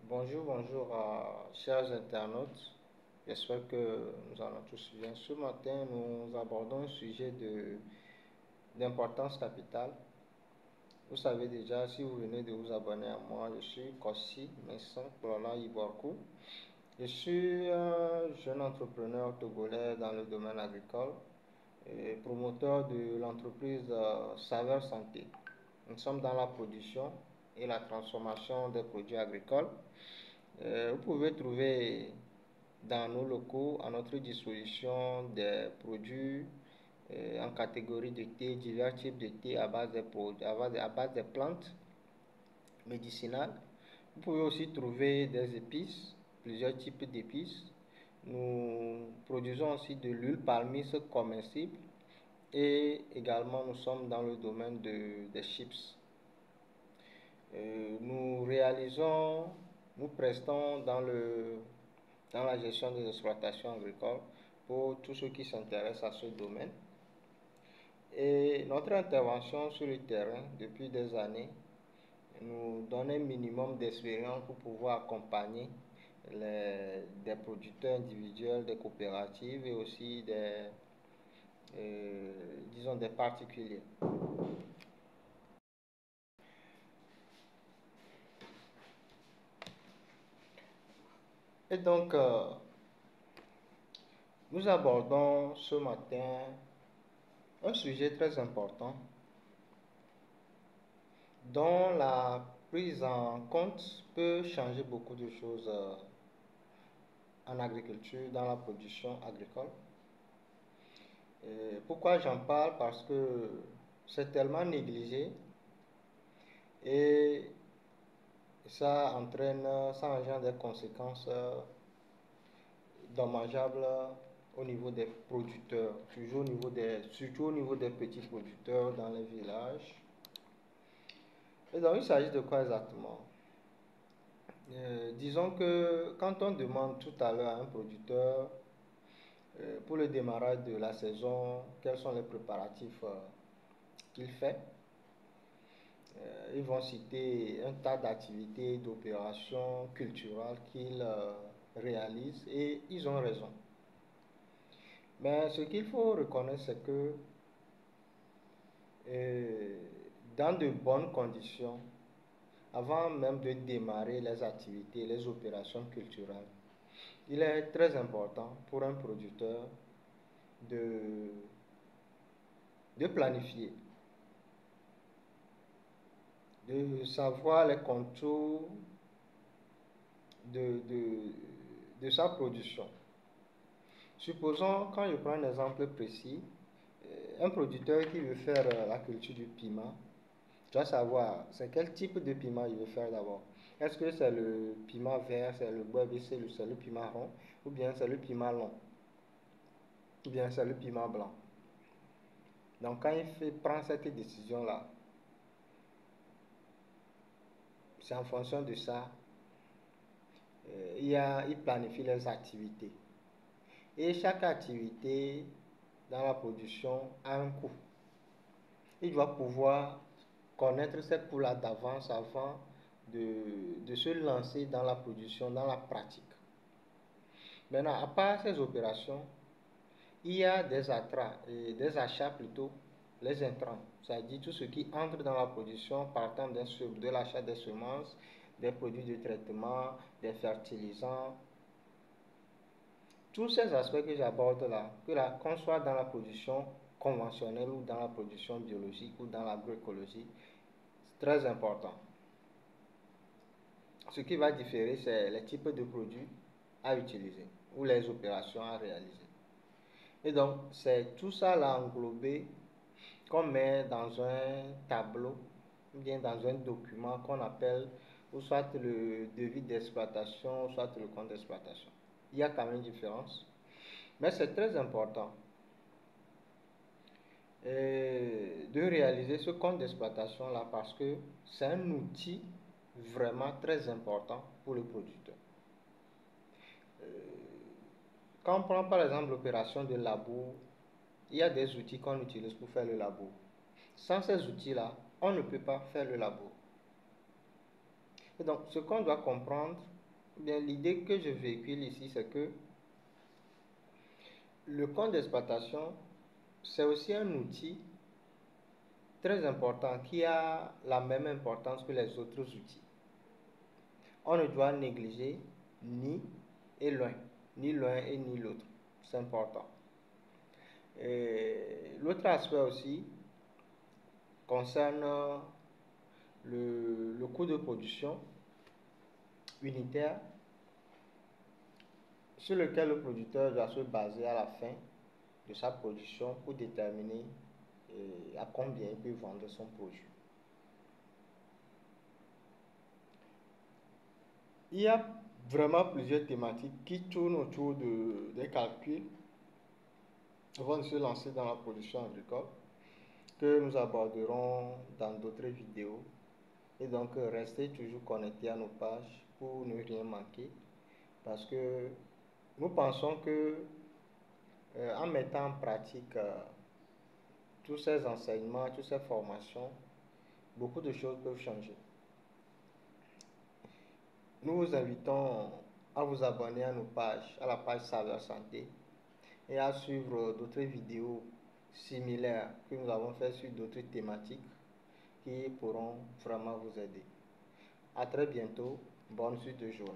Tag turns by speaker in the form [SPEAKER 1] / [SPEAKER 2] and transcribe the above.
[SPEAKER 1] Bonjour, bonjour, chers internautes. J'espère que nous allons tous bien. Ce matin, nous abordons un sujet d'importance capitale. Vous savez déjà, si vous venez de vous abonner à moi, je suis Kossi Messon Plola Iborkou. Je suis un jeune entrepreneur togolais dans le domaine agricole et promoteur de l'entreprise Saveur Santé. Nous sommes dans la production et la transformation des produits agricoles. Vous pouvez trouver dans nos locaux à notre disposition des produits en catégorie de thé, divers types de thé à base de plantes médicinales. Vous pouvez aussi trouver des épices, plusieurs types d'épices. Nous produisons aussi de l'huile palmiste comestible et également nous sommes dans le domaine des chips. Nous prestons dans la gestion des exploitations agricoles pour tous ceux qui s'intéressent à ce domaine. Et notre intervention sur le terrain depuis des années nous donne un minimum d'expérience pour pouvoir accompagner des producteurs individuels, des coopératives et aussi des particuliers. Et donc, nous abordons ce matin un sujet très important dont la prise en compte peut changer beaucoup de choses en agriculture, dans la production agricole. Et pourquoi j'en parle? Parce que c'est tellement négligé et ça engendre des conséquences dommageables au niveau des producteurs, surtout au niveau des petits producteurs dans les villages. Et donc, il s'agit de quoi exactement? Disons que quand on demande tout à l'heure à un producteur pour le démarrage de la saison, quels sont les préparatifs qu'il fait, ils vont citer un tas d'activités, d'opérations culturelles qu'il réalise et ils ont raison. Mais ce qu'il faut reconnaître, c'est que dans de bonnes conditions, avant même de démarrer les activités, les opérations culturelles, il est très important pour un producteur de, de planifier, de savoir les contours de sa production. Supposons, quand je prends un exemple précis, un producteur qui veut faire la culture du piment, doit savoir c'est quel type de piment il veut faire d'abord. Est-ce que c'est le piment vert, c'est le bois c'est le piment rond, ou bien c'est le piment long, ou bien c'est le piment blanc. Donc quand prend cette décision-là, c'est en fonction de ça, il planifie les activités. Et chaque activité dans la production a un coût. Il doit pouvoir connaître ces coûts-là d'avance avant de se lancer dans la production, dans la pratique. Maintenant, à part ces opérations, il y a des achats plutôt, les intrants, c'est-à-dire tout ce qui entre dans la production partant de l'achat des semences, des produits de traitement, des fertilisants. Tous ces aspects que j'aborde là, qu'on soit dans la production conventionnelle ou dans la production biologique ou dans l'agroécologie, c'est très important. Ce qui va différer, c'est les types de produits à utiliser ou les opérations à réaliser. Et donc, c'est tout ça là englobé qu'on met dans un tableau ou bien dans un document qu'on appelle ou soit le devis d'exploitation, soit le compte d'exploitation. Il y a quand même une différence. Mais c'est très important de réaliser ce compte d'exploitation là parce que c'est un outil vraiment très important pour le producteur. Quand on prend par exemple l'opération de labour, il y a des outils qu'on utilise pour faire le labour. Sans ces outils-là, on ne peut pas faire le labour. Et donc, ce qu'on doit comprendre, Bien, l'idée que je véhicule ici, c'est que le compte d'exploitation, c'est aussi un outil très important qui a la même importance que les autres outils. On ne doit négliger ni et l'un, ni l'un et ni l'autre. C'est important. L'autre aspect aussi concerne le coût de production unitaire sur lequel le producteur doit se baser à la fin de sa production pour déterminer à combien il peut vendre son produit. Il y a vraiment plusieurs thématiques qui tournent autour des calculs avant de se lancer dans la production agricole que nous aborderons dans d'autres vidéos. Et donc, restez toujours connectés à nos pages pour ne rien manquer parce que nous pensons que en mettant en pratique tous ces enseignements, toutes ces formations, beaucoup de choses peuvent changer. Nous vous invitons à vous abonner à nos pages, à la page Saveur Santé et à suivre d'autres vidéos similaires que nous avons fait sur d'autres thématiques qui pourront vraiment vous aider. À très bientôt, bonne suite de journée.